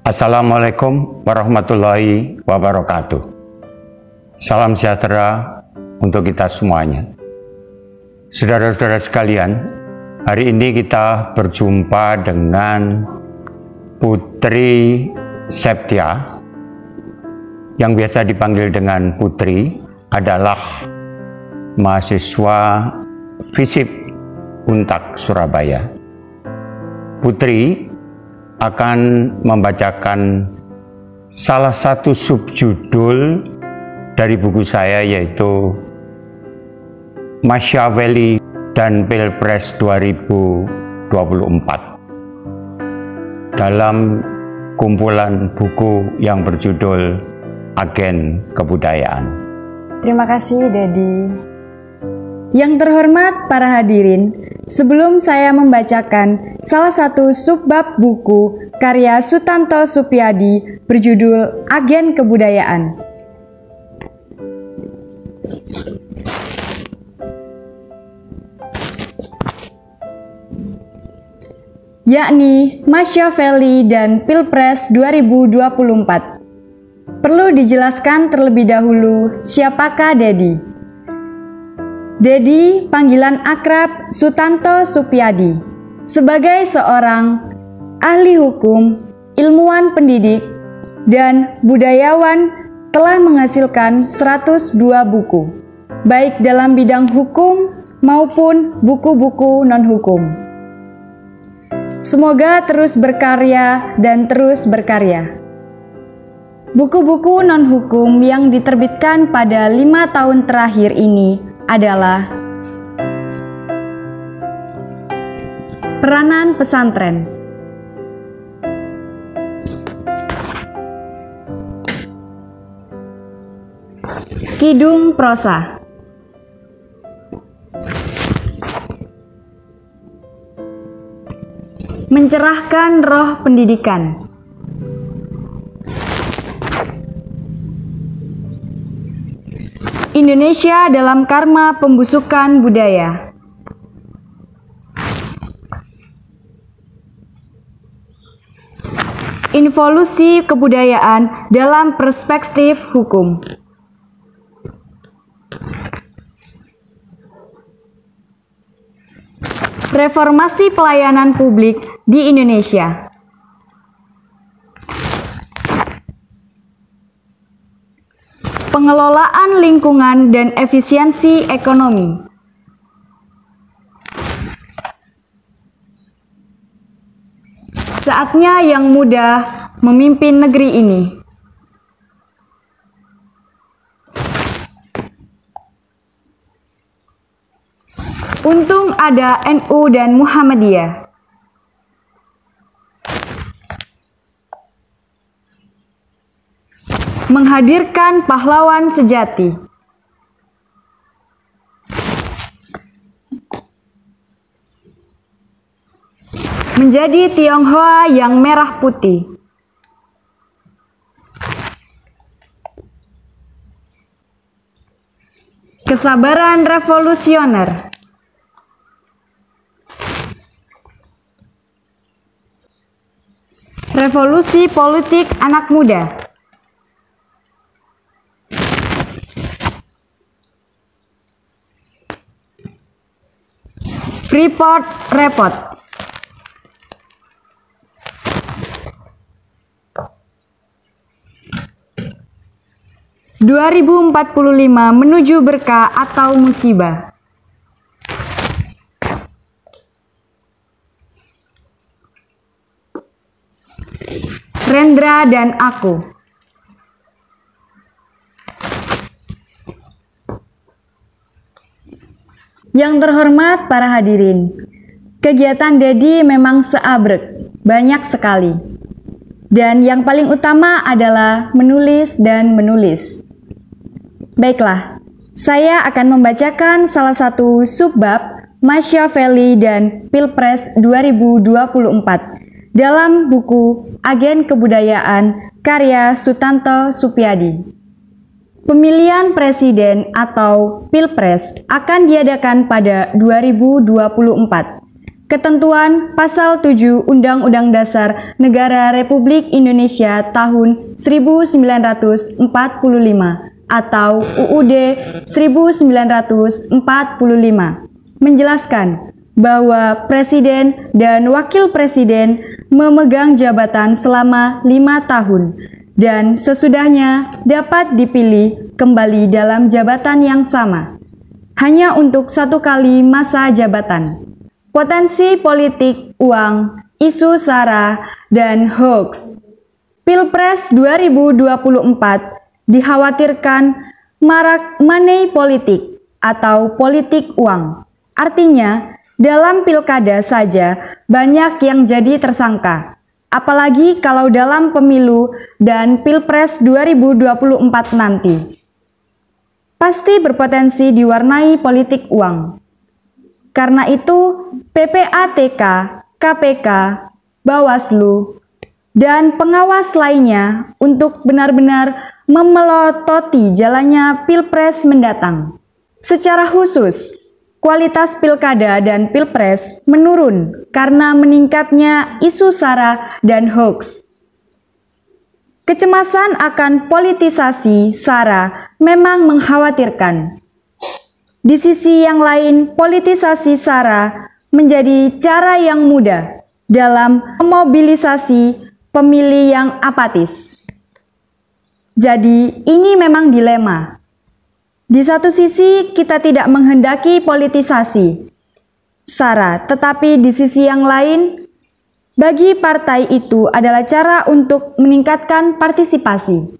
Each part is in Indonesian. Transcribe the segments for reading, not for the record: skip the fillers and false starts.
Assalamualaikum warahmatullahi wabarakatuh. Salam sejahtera untuk kita semuanya. Saudara-saudara sekalian, hari ini kita berjumpa dengan Putri Septia, yang biasa dipanggil dengan Putri, adalah mahasiswa FISIP Untak Surabaya. Putri akan membacakan salah satu subjudul dari buku saya, yaitu Machiavelli dan Pilpres 2024 dalam kumpulan buku yang berjudul Agen Kebudayaan. Terima kasih, Dedi. Yang terhormat para hadirin, sebelum saya membacakan salah satu subbab buku karya Sutanto Supyadi berjudul Agen Kebudayaan, yakni Machiavelli dan Pilpres 2024. Perlu dijelaskan terlebih dahulu siapakah Dedi. Dedi, panggilan akrab Sutanto Supyadi, sebagai seorang ahli hukum, ilmuwan pendidik, dan budayawan telah menghasilkan 102 buku, baik dalam bidang hukum maupun buku-buku non-hukum. Semoga terus berkarya dan terus berkarya. Buku-buku non-hukum yang diterbitkan pada 5 tahun terakhir ini adalah Peranan Pesantren, Kidung Prosa, Mencerahkan Roh Pendidikan, Indonesia dalam Karma Pembusukan Budaya, Involusi Kebudayaan dalam Perspektif Hukum, Reformasi Pelayanan Publik di Indonesia, Pengelolaan Lingkungan dan Efisiensi Ekonomi, Saatnya yang muda memimpin negeri ini, Untung ada NU dan Muhammadiyah, Menghadirkan pahlawan sejati, Menjadi Tionghoa yang merah putih, Kesabaran revolusioner, Revolusi politik anak muda, Freeport Report, (2045) menuju berkah atau musibah, Rendra dan Aku, Yang terhormat para hadirin, kegiatan Dedi memang seabrek, banyak sekali. Dan yang paling utama adalah menulis dan menulis. Baiklah, saya akan membacakan salah satu subbab Machiavelli dan Pilpres 2024 dalam buku Agen Kebudayaan karya Sutanto Supyadi. Pemilihan presiden atau Pilpres akan diadakan pada 2024 Ketentuan Pasal 7 Undang-Undang Dasar Negara Republik Indonesia tahun 1945 atau UUD 1945 menjelaskan bahwa Presiden dan Wakil Presiden memegang jabatan selama 5 tahun dan sesudahnya dapat dipilih kembali dalam jabatan yang sama, hanya untuk 1 kali masa jabatan. Potensi politik uang, isu SARA, dan hoax. Pilpres 2024 dikhawatirkan marak money politik atau politik uang. Artinya, dalam pilkada saja banyak yang jadi tersangka. Apalagi kalau dalam pemilu dan Pilpres 2024 nanti. Pasti berpotensi diwarnai politik uang. Karena itu, PPATK, KPK, Bawaslu, dan pengawas lainnya untuk benar-benar memelototi jalannya Pilpres mendatang. Secara khusus, kualitas pilkada dan Pilpres menurun karena meningkatnya isu SARA dan hoax. Kecemasan akan politisasi SARA memang mengkhawatirkan. Di sisi yang lain, politisasi SARA menjadi cara yang mudah dalam memobilisasi pemilih yang apatis. Jadi, ini memang dilema. Di satu sisi, kita tidak menghendaki politisasi SARA, tetapi di sisi yang lain, bagi partai itu adalah cara untuk meningkatkan partisipasi.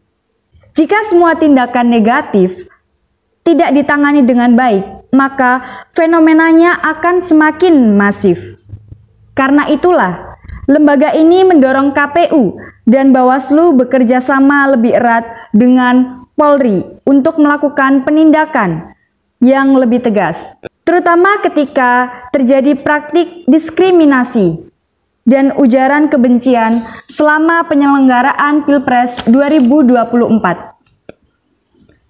Jika semua tindakan negatif tidak ditangani dengan baik, maka fenomenanya akan semakin masif. Karena itulah, lembaga ini mendorong KPU dan Bawaslu bekerja sama lebih erat dengan Polri untuk melakukan penindakan yang lebih tegas, terutama ketika terjadi praktik diskriminasi dan ujaran kebencian selama penyelenggaraan Pilpres 2024.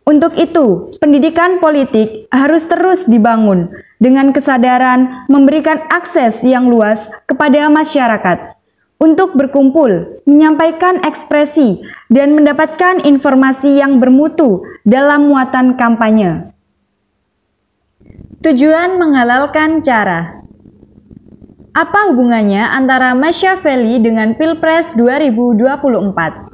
Untuk itu, pendidikan politik harus terus dibangun dengan kesadaran memberikan akses yang luas kepada masyarakat untuk berkumpul, menyampaikan ekspresi, dan mendapatkan informasi yang bermutu dalam muatan kampanye. Tujuan menghalalkan cara. Apa hubungannya antara Machiavelli dengan Pilpres 2024?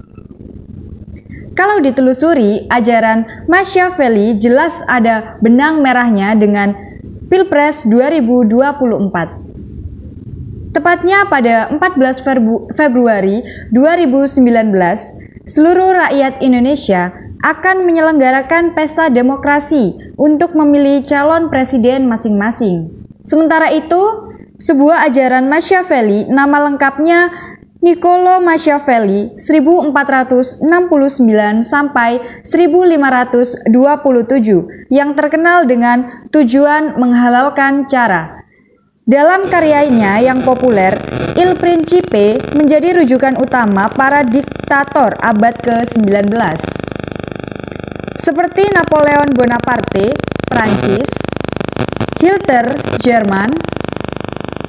Kalau ditelusuri, ajaran Machiavelli jelas ada benang merahnya dengan Pilpres 2024. Tepatnya pada 14 Februari 2019, seluruh rakyat Indonesia akan menyelenggarakan pesta demokrasi untuk memilih calon presiden masing-masing. Sementara itu, sebuah ajaran Machiavelli, nama lengkapnya Niccolo Machiavelli 1469 sampai 1527 yang terkenal dengan tujuan menghalalkan cara. Dalam karyanya yang populer, Il Principe menjadi rujukan utama para diktator abad ke-19. Seperti Napoleon Bonaparte, Prancis, Hitler, Jerman,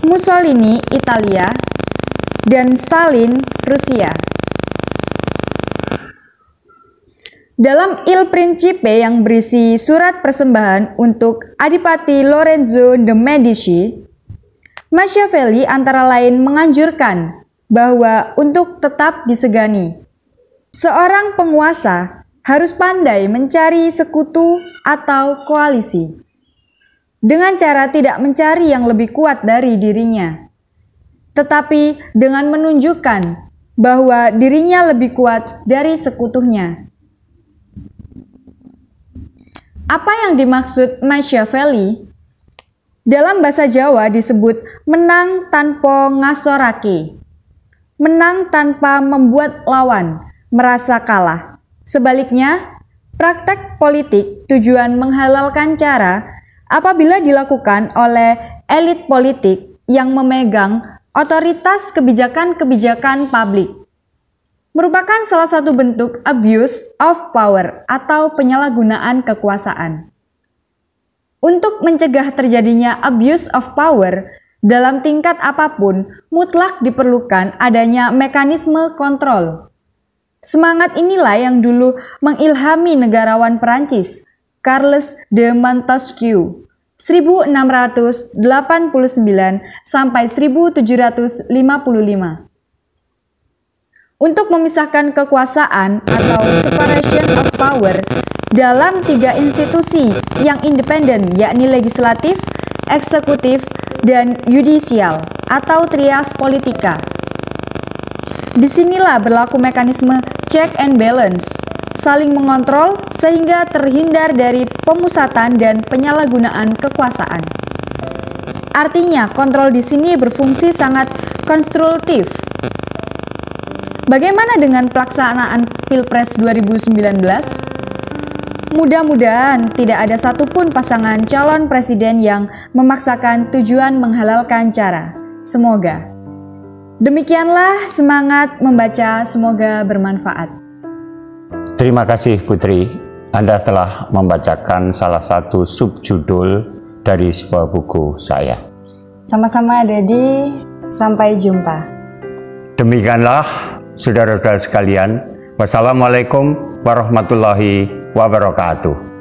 Mussolini, Italia, dan Stalin, Rusia. Dalam Il Principe yang berisi surat persembahan untuk Adipati Lorenzo de Medici, Machiavelli antara lain menganjurkan bahwa untuk tetap disegani, seorang penguasa harus pandai mencari sekutu atau koalisi, dengan cara tidak mencari yang lebih kuat dari dirinya, tetapi dengan menunjukkan bahwa dirinya lebih kuat dari sekutunya. Apa yang dimaksud Machiavelli? Dalam bahasa Jawa disebut menang tanpa ngasorake, menang tanpa membuat lawan merasa kalah. Sebaliknya, praktek politik tujuan menghalalkan cara apabila dilakukan oleh elit politik yang memegang otoritas kebijakan-kebijakan publik, merupakan salah satu bentuk abuse of power atau penyalahgunaan kekuasaan. Untuk mencegah terjadinya abuse of power Dalam tingkat apapun, mutlak diperlukan adanya mekanisme kontrol. Semangat inilah yang dulu mengilhami negarawan Perancis, Charles de Montesquieu, 1689 sampai 1755. Untuk memisahkan kekuasaan atau separation of power dalam 3 institusi yang independen, yakni legislatif, eksekutif, dan yudisial atau trias politika. Disinilah berlaku mekanisme check and balance, saling mengontrol sehingga terhindar dari pemusatan dan penyalahgunaan kekuasaan. Artinya, kontrol di sini berfungsi sangat konstruktif. Bagaimana dengan pelaksanaan Pilpres 2019? Mudah-mudahan tidak ada satupun pasangan calon presiden yang memaksakan tujuan menghalalkan cara. Semoga. Demikianlah semangat membaca, semoga bermanfaat. Terima kasih Putri, Anda telah membacakan salah satu subjudul dari sebuah buku saya. Sama-sama Dedi, sampai jumpa. Demikianlah saudara-saudara sekalian, wassalamualaikum warahmatullahi wabarakatuh.